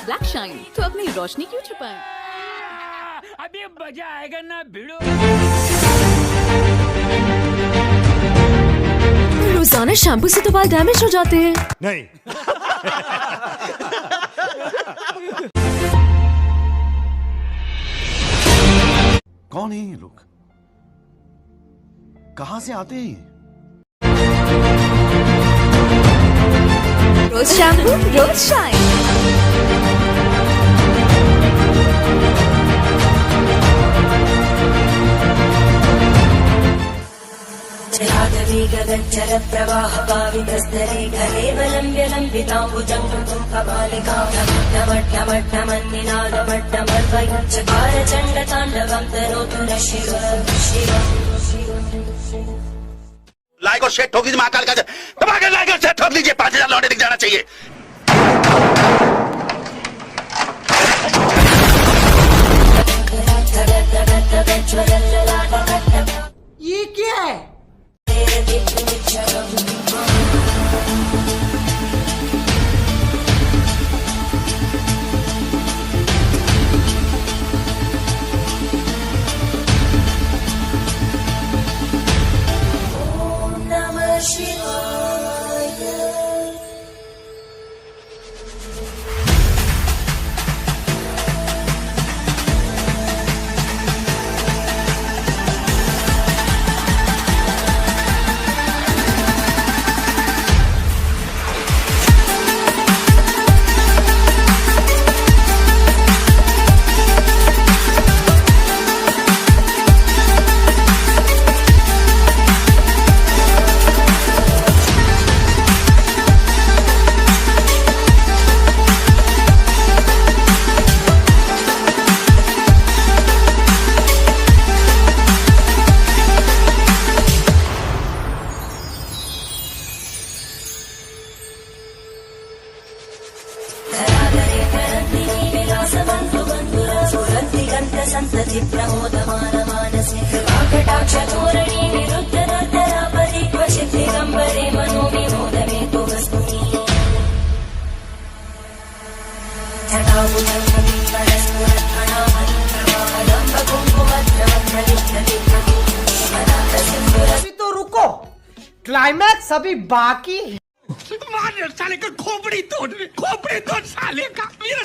Black shine, तो अपनी रोशनी क्यों छुपाएं? अभी मजा आएगा ना भिड़ो। रोजाना शैम्पू से तो बाल डैमेज हो जाते हैं। नहीं। कौन है ये लोग? कहां से आते हैं? रोज शैम्पू, रोज शाइन। गगनचर प्रवाह पावितस्तरे घरेवलम्ब्य लम्बिताम्बुजङ्घृतुं कपालिकामट्टमट्टमन्निनादमट्टमर्वयुच्चकार चण्डताण्डवं तनोतु न शिव शिव। लाइक और शेयर ठोक दीजिए महाकाल का दबाकर लाइक और शेयर ठोक दीजिए 5000 लौटे दिख जाना चाहिए। ये क्या है? संतति प्रमोदमानमानसे कृपाकटाक्षधोरणी निरुद्धरापरि क्वचित् दिगम्बरे मनोविमोदमेतु वस्तुनि अभी तो रुको, क्लाइमैक्स अभी बाकी है। मार साले का खोपड़ी तोड़ साले का मेरा